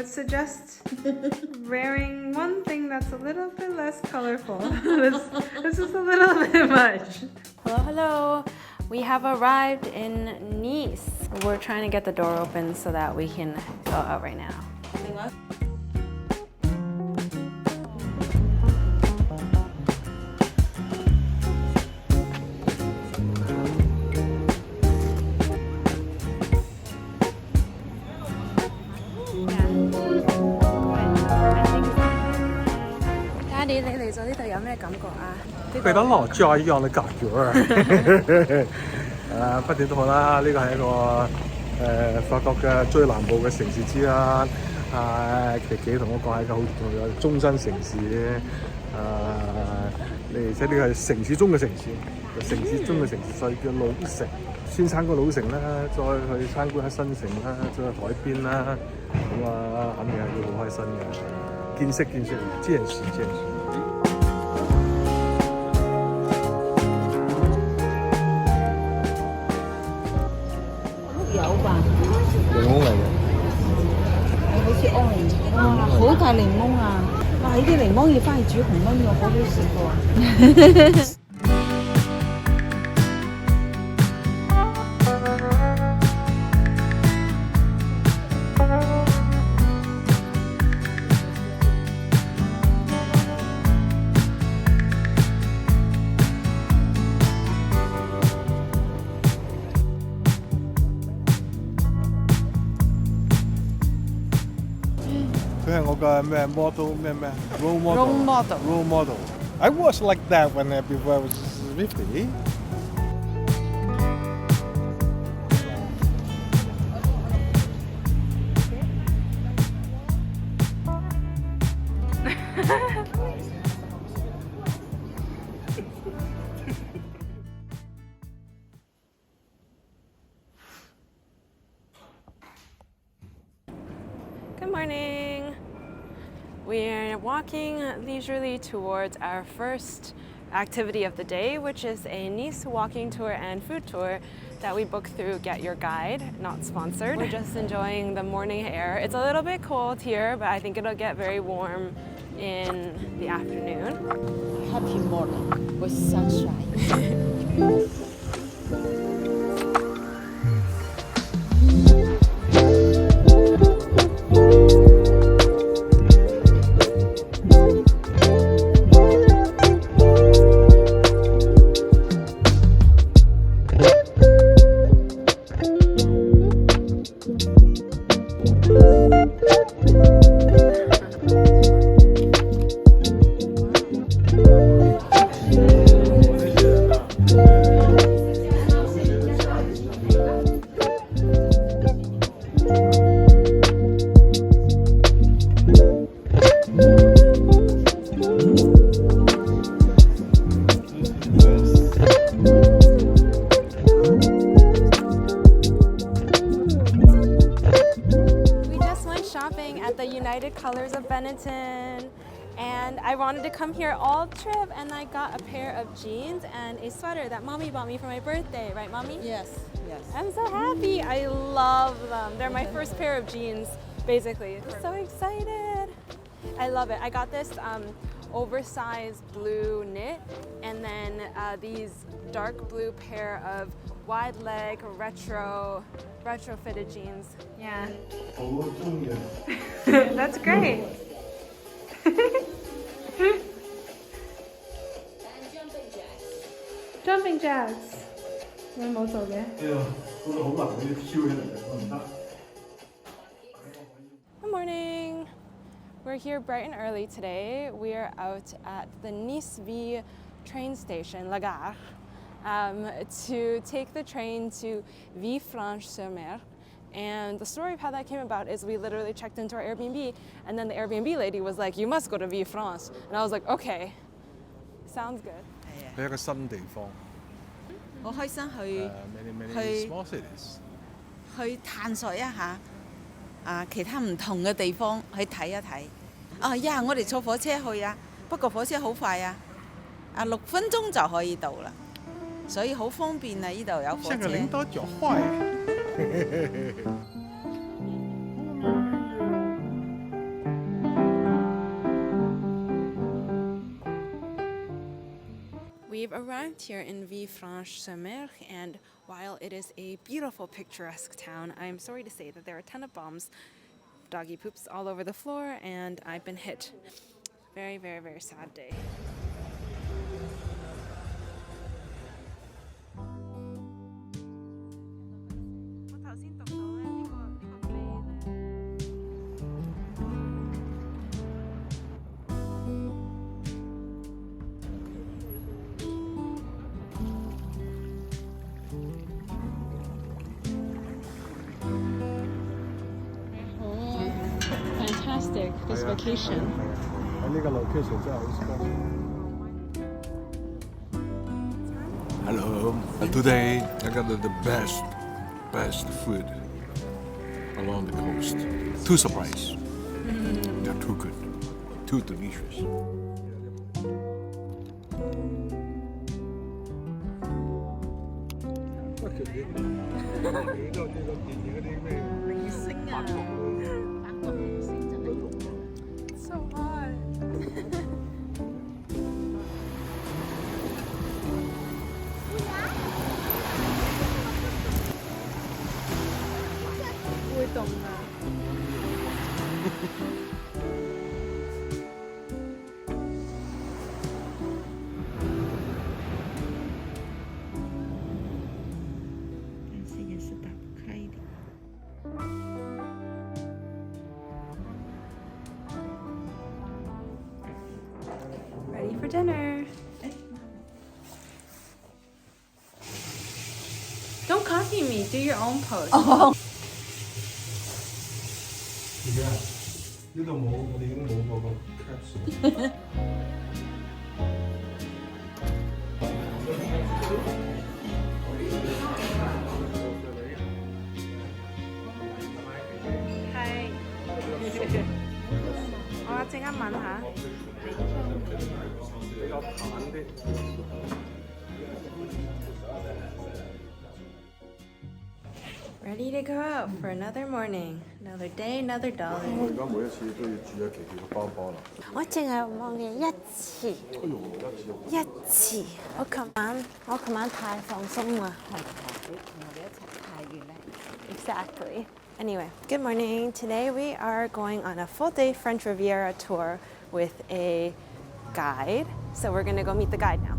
suggest wearing one thing that's a little bit less colorful. This is a little bit much. Hello, hello. We have arrived in Nice. We're trying to get the door open so that we can go out right now. Daddy， 你嚟咗呢度有咩感覺啊？俾到老家一樣嘅感覺啊！不斷都好啦，呢個係一個法國嘅最南部嘅城市之一。琪琪同我講係一個好重要嘅中心城市。而且呢個係城市中嘅城市，城市中嘅城市，所以叫老城。先參觀老城啦，再去參觀下新城啦，再去海邊啦，咁肯定係會好開心嘅。見識，見識。有吧？檸檬嚟嘅，好似 orange， 哇，好大檸檬啊！哇，呢啲檸檬要翻去煮紅炆肉，好好食喎。佢係我嘅咩 model 咩 role model。I was like that when before I was 50. Good morning. We're walking leisurely towards our first activity of the day, which is a Nice walking tour and food tour that we booked through Get Your Guide, not sponsored. We're just enjoying the morning air. It's a little bit cold here, but I think it'll get very warm in the afternoon. Happy morning with sunshine. Colors of Benetton, and I wanted to come here all trip, and I got a pair of jeans and a sweater that mommy bought me for my birthday, right mommy? Yes. I'm so happy. I love them. They're my first pair of jeans, basically. I'm so excited. I love it. I got this oversized blue knit, and then these dark blue pair of wide leg retro fitted jeans. Yeah. That's great. Jumping jacks. 你冇做嘅？嗰度好難可以挑起嚟嘅，我唔得。Good morning. We're here bright and early today. We are out at the Nice V train station, La Gare, to take the train to Villefranche-sur-Mer. And the story of how that came about is we literally checked into our Airbnb, and then the Airbnb lady was like, "You must go to Villefranche," and I was like, "Okay, sounds good." 去一個新地方。好開心many small cities. 去探索一下其他唔同嘅地方去睇一睇。我哋坐火車去啊，不過火車好快啊，6分鐘就可以到啦，所以好方便啊！呢度有火車。像個領多腳壞。out here in Villefranche-sur-Mer, and while it is a beautiful, picturesque town, I am sorry to say that there are a ton of bombs, doggy poops all over the floor, and I've been hit. Very, very, very sad day. Fantastic, this vacation. 喺呢個 location 真係好 special。 Hello. Today I got the best food along the coast. Too surprised. They're too good, too delicious. 明星啊，韓國明星就係 So hot. 會凍啊！但是也是打不開的。 Ready for dinner. Don't copy me. Do your own pose. 而家呢度冇，我哋已經冇嗰個 capsule。係。我陣間問下。比較淡啲。 Ready to go out for another morning, another day, another dollar. 我而家每一次都要煮一期叫個包包啦。我淨係望你一次，哎呦，一次。我琴晚太放鬆啦。同我哋一齊太遠咧。 Exactly. Anyway, good morning. Today we are going on a full day French Riviera tour with a guide. So we're gonna go meet the guide now.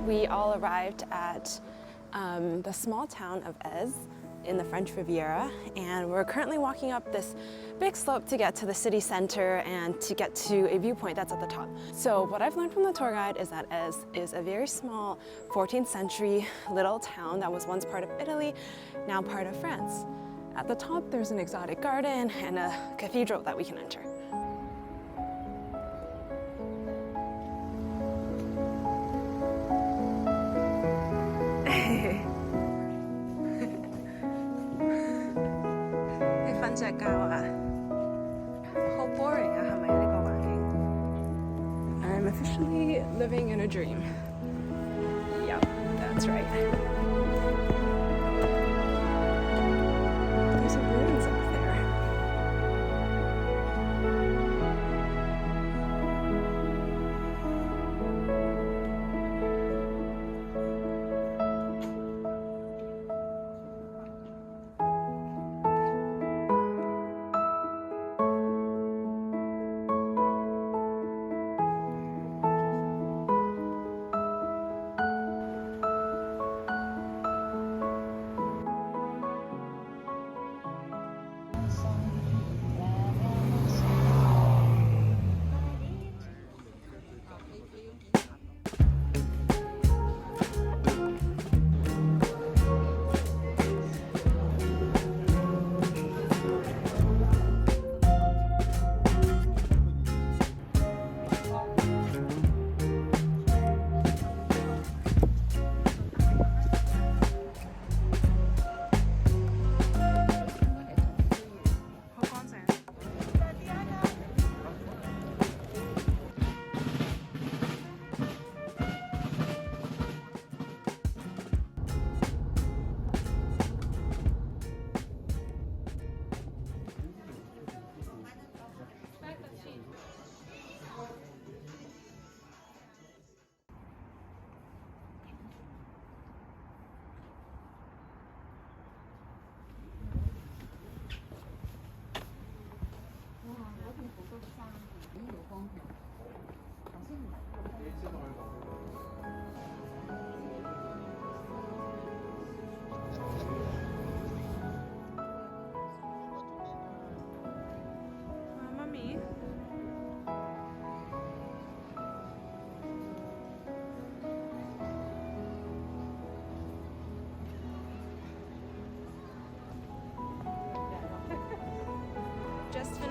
We all arrived at the small town of Ez in the French Riviera, and we're currently walking up this big slope to get to the city center and to get to a viewpoint that's at the top. So what I've learned from the tour guide is that Ez is a very small 14th century little town that was once part of Italy, now part of France. At the top there's an exotic garden and a cathedral that we can enter. How boring 啊，係咪呢個環境 I'm officially living in a dream. Yep, that's right. There's some ruins up there.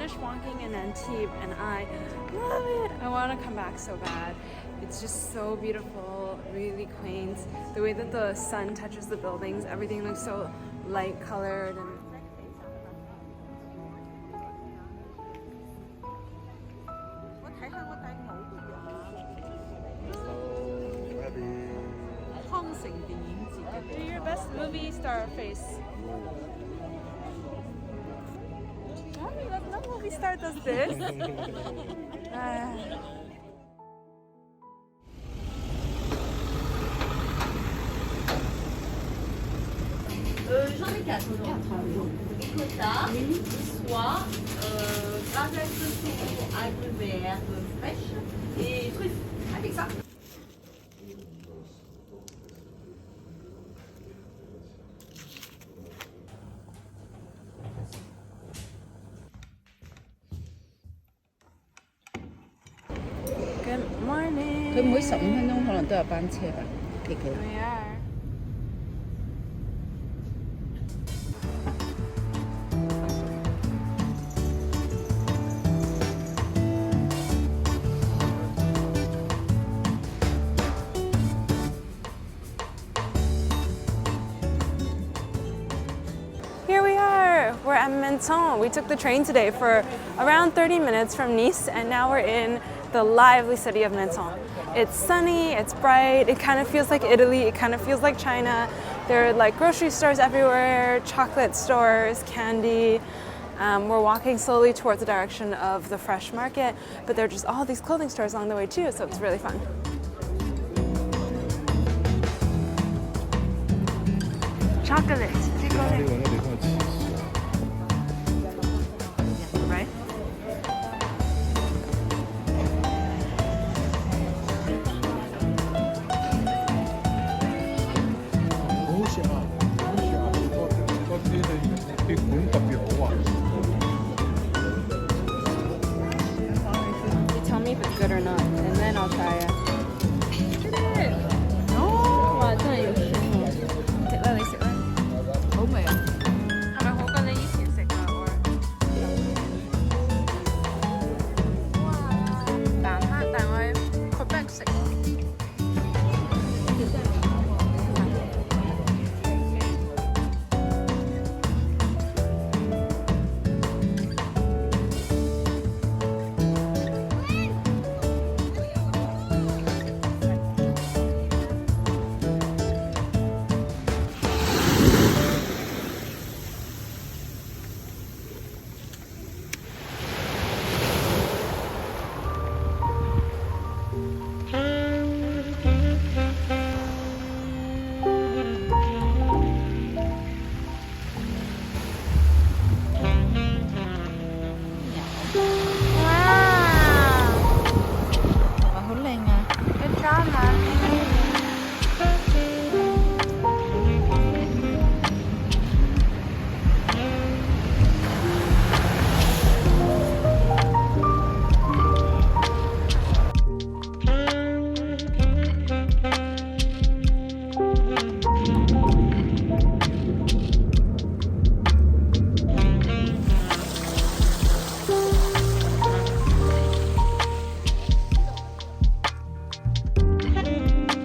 finished walking in Antibes and I love it. I want to come back so bad. It's just so beautiful, really quaint. The way that the sun touches the buildings, everything looks so light colored and do your best movie star face. No movie star does this. J'en ai 4. Ricotta, soie, gravette de saumon agrumes et herbes fraîches et truffes. Avec ça. Good morning. 佢每15分鐘可能都有班車吧，企企。 We are. Here we are. We're at Menton. We took the train today for around 30 minutes from Nice, and now we're in the lively city of Menton. It's sunny, it's bright, it kind of feels like Italy, it kind of feels like China. There are like grocery stores everywhere, chocolate stores, candy. We're walking slowly towards the direction of the fresh market, but there are just all these clothing stores along the way too, so it's really fun. Chocolate.